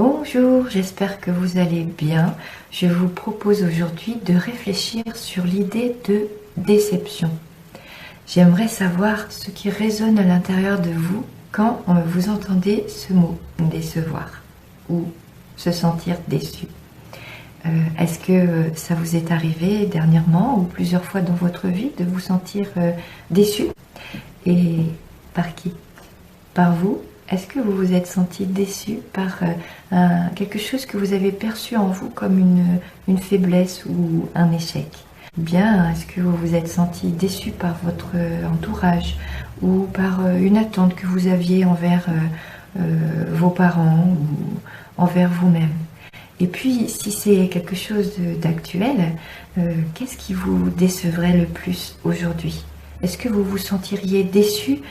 Bonjour, j'espère que vous allez bien. Je vous propose aujourd'hui de réfléchir sur l'idée de déception. J'aimerais savoir ce qui résonne à l'intérieur de vous quand vous entendez ce mot, décevoir, ou se sentir déçu. Est-ce que ça vous est arrivé dernièrement ou plusieurs fois dans votre vie de vous sentir déçu? Et par qui? Par vous? Est-ce que vous vous êtes senti déçu par quelque chose que vous avez perçu en vous comme une faiblesse ou un échec? Ou bien est-ce que vous vous êtes senti déçu par votre entourage ou par une attente que vous aviez envers vos parents ou envers vous-même? Et puis, si c'est quelque chose d'actuel, qu'est-ce qui vous décevrait le plus aujourd'hui? Est-ce que vous vous sentiriez déçu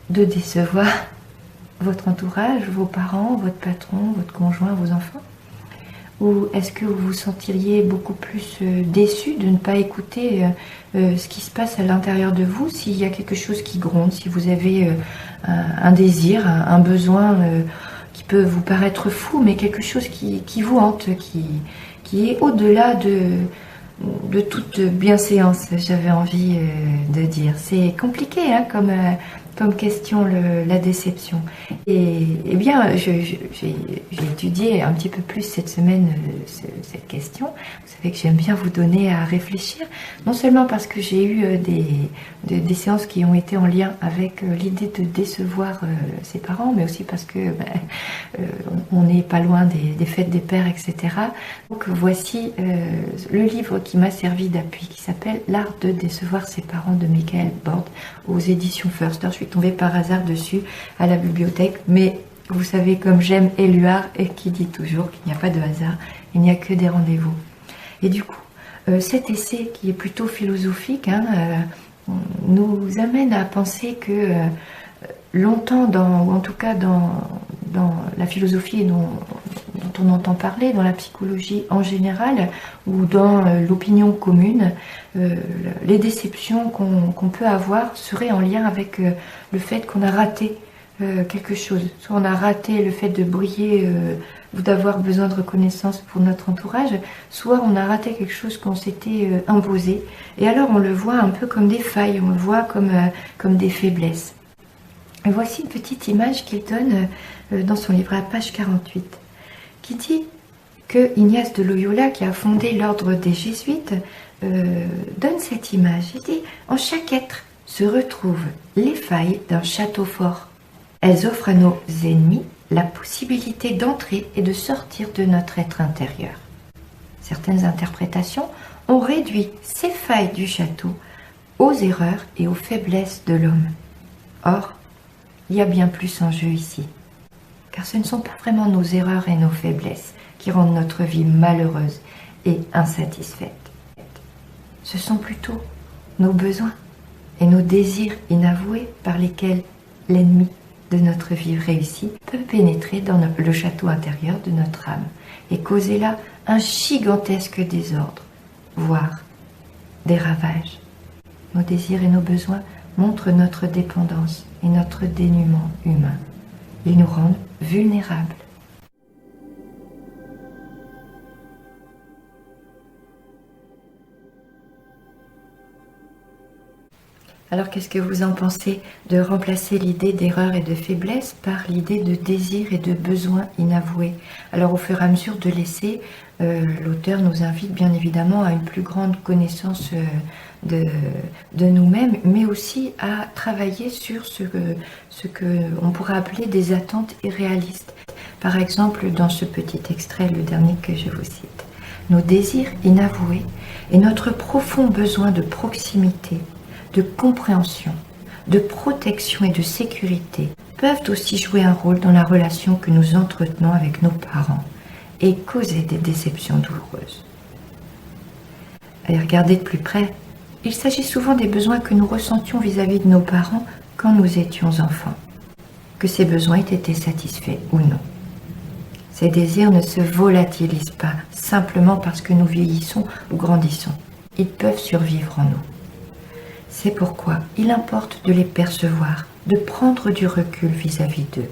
de décevoir votre entourage, vos parents, votre patron, votre conjoint, vos enfants? Ou est-ce que vous vous sentiriez beaucoup plus déçu de ne pas écouter ce qui se passe à l'intérieur de vous, s'il y a quelque chose qui gronde, si vous avez un désir, un besoin qui peut vous paraître fou, mais quelque chose qui vous hante, qui est au-delà de toute bienséance, j'avais envie de dire. C'est compliqué hein, comme question, la déception. Et bien, j'ai étudié un petit peu plus cette semaine cette question. Vous savez que j'aime bien vous donner à réfléchir, non seulement parce que j'ai eu des séances qui ont été en lien avec l'idée de décevoir ses parents, mais aussi parce que on n'est pas loin des fêtes des pères, etc. Donc voici le livre qui m'a servi d'appui, qui s'appelle L'art de décevoir ses parents de Michael Bord, aux éditions Förster. Je suis tombée par hasard dessus à la bibliothèque, mais vous savez comme j'aime Éluard et qui dit toujours qu'il n'y a pas de hasard, il n'y a que des rendez-vous. Et du coup, cet essai qui est plutôt philosophique nous amène à penser que longtemps, ou en tout cas dans la philosophie dont on entend parler, dans la psychologie en général, ou dans l'opinion commune, les déceptions qu'on peut avoir seraient en lien avec le fait qu'on a raté quelque chose. Soit on a raté le fait de briller ou d'avoir besoin de reconnaissance pour notre entourage, soit on a raté quelque chose qu'on s'était imposé. Et alors on le voit un peu comme des failles, on le voit comme des faiblesses. Et voici une petite image qu'il donne dans son livre à la page 48, qui dit que Ignace de Loyola, qui a fondé l'ordre des Jésuites, donne cette image. Il dit « En chaque être se retrouvent les failles d'un château fort. Elles offrent à nos ennemis la possibilité d'entrer et de sortir de notre être intérieur. Certaines interprétations ont réduit ces failles du château aux erreurs et aux faiblesses de l'homme. Or, il y a bien plus en jeu ici. Car ce ne sont pas vraiment nos erreurs et nos faiblesses qui rendent notre vie malheureuse et insatisfaite. Ce sont plutôt nos besoins et nos désirs inavoués par lesquels l'ennemi de notre vie réussie peut pénétrer dans le château intérieur de notre âme et causer là un gigantesque désordre, voire des ravages. Nos désirs et nos besoins montrent notre dépendance et notre dénuement humain. Ils nous rendent vulnérables. Alors qu'est-ce que vous en pensez de remplacer l'idée d'erreur et de faiblesse par l'idée de désir et de besoin inavoué? Alors au fur et à mesure de l'essai, l'auteur nous invite bien évidemment à une plus grande connaissance de nous-mêmes, mais aussi à travailler sur ce que on pourrait appeler des attentes irréalistes. Par exemple, dans ce petit extrait, le dernier que je vous cite, nos désirs inavoués et notre profond besoin de proximité, de compréhension, de protection et de sécurité peuvent aussi jouer un rôle dans la relation que nous entretenons avec nos parents et causer des déceptions douloureuses. Allez regarder de plus près, il s'agit souvent des besoins que nous ressentions vis-à-vis de nos parents quand nous étions enfants, que ces besoins aient été satisfaits ou non. Ces désirs ne se volatilisent pas simplement parce que nous vieillissons ou grandissons. Ils peuvent survivre en nous. C'est pourquoi il importe de les percevoir, de prendre du recul vis-à-vis d'eux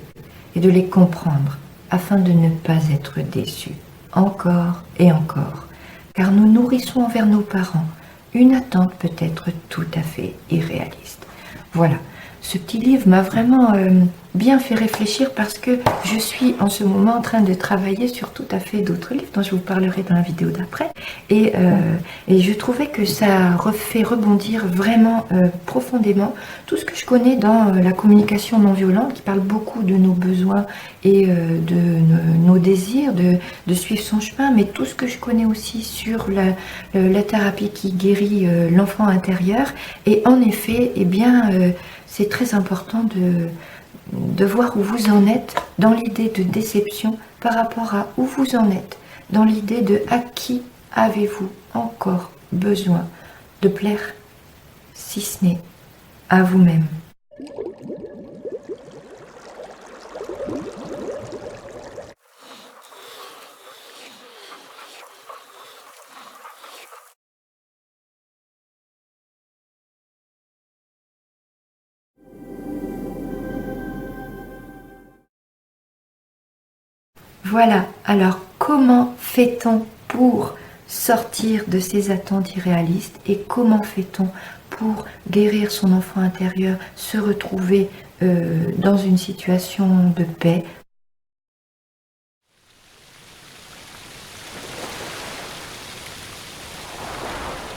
et de les comprendre afin de ne pas être déçu, encore et encore, car nous nourrissons envers nos parents une attente peut-être tout à fait irréaliste. Voilà, ce petit livre m'a vraiment bien fait réfléchir parce que je suis en ce moment en train de travailler sur tout à fait d'autres livres dont je vous parlerai dans la vidéo d'après. Et je trouvais que ça fait rebondir vraiment profondément tout ce que je connais dans la communication non violente qui parle beaucoup de nos besoins et de nos désirs, de suivre son chemin, mais tout ce que je connais aussi sur la thérapie qui guérit l'enfant intérieur. Et en effet, eh bien, c'est très important de voir où vous en êtes dans l'idée de déception par rapport à où vous en êtes dans l'idée de à qui avez-vous encore besoin de plaire, si ce n'est à vous-même. Voilà, alors comment fait-on pour sortir de ces attentes irréalistes et comment fait-on pour guérir son enfant intérieur, se retrouver dans une situation de paix?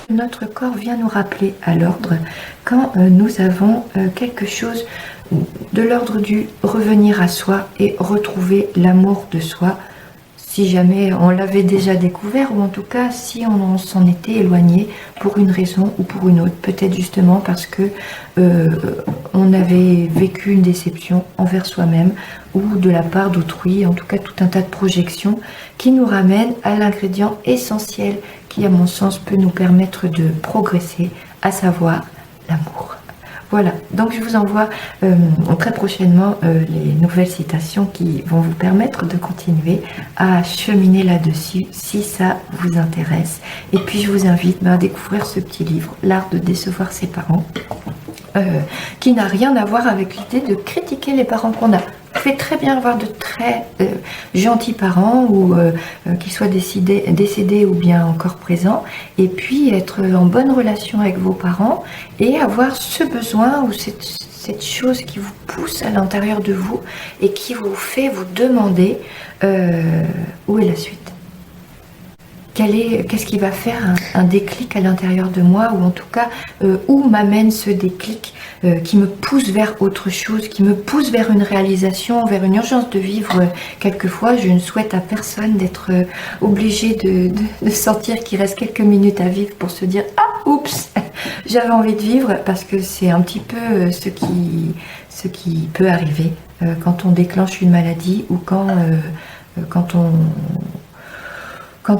Notre corps vient nous rappeler à l'ordre quand nous avons quelque chose de l'ordre du revenir à soi et retrouver l'amour de soi, si jamais on l'avait déjà découvert ou en tout cas si on s'en était éloigné pour une raison ou pour une autre, peut-être justement parce que on avait vécu une déception envers soi-même ou de la part d'autrui, en tout cas tout un tas de projections qui nous ramènent à l'ingrédient essentiel qui à mon sens peut nous permettre de progresser, à savoir l'amour. Voilà, donc je vous envoie très prochainement les nouvelles citations qui vont vous permettre de continuer à cheminer là-dessus si ça vous intéresse. Et puis je vous invite à découvrir ce petit livre, L'art de décevoir ses parents, qui n'a rien à voir avec l'idée de critiquer les parents qu'on a. Vous pouvez très bien avoir de très gentils parents ou qu'ils soient décédés ou bien encore présents et puis être en bonne relation avec vos parents et avoir ce besoin ou cette chose qui vous pousse à l'intérieur de vous et qui vous fait vous demander où est la suite. Qu'est-ce qui va faire un déclic à l'intérieur de moi ou en tout cas où m'amène ce déclic qui me pousse vers autre chose, qui me pousse vers une réalisation, vers une urgence de vivre. Quelquefois, je ne souhaite à personne d'être obligé de sentir qu'il reste quelques minutes à vivre pour se dire « Ah, oups, j'avais envie de vivre » parce que c'est un petit peu ce qui peut arriver quand on déclenche une maladie ou quand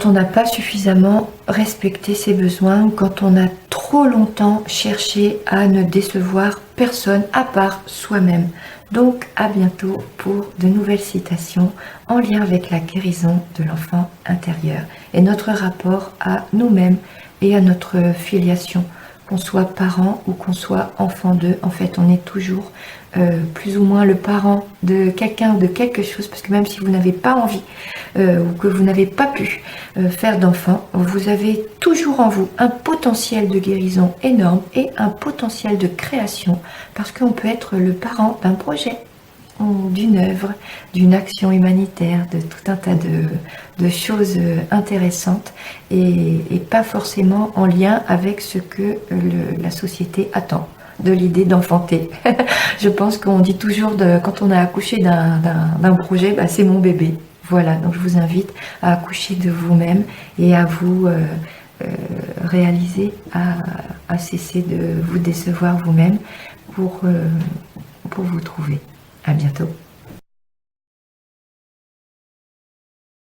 on n'a pas suffisamment respecté ses besoins ou quand on a trop longtemps cherché à ne décevoir personne à part soi-même. Donc à bientôt pour de nouvelles citations en lien avec la guérison de l'enfant intérieur et notre rapport à nous-mêmes et à notre filiation. Qu'on soit parent ou qu'on soit enfant d'eux, en fait on est toujours plus ou moins le parent de quelqu'un ou de quelque chose, parce que même si vous n'avez pas envie ou que vous n'avez pas pu faire d'enfant, vous avez toujours en vous un potentiel de guérison énorme et un potentiel de création, parce qu'on peut être le parent d'un projet, d'une œuvre, d'une action humanitaire, de tout un tas de choses intéressantes et pas forcément en lien avec ce que la société attend de l'idée d'enfanter. Je pense qu'on dit toujours quand on a accouché d'un projet, bah, c'est mon bébé. Voilà, donc je vous invite à accoucher de vous-même et à vous réaliser, à cesser de vous décevoir vous-même pour vous trouver. À bientôt.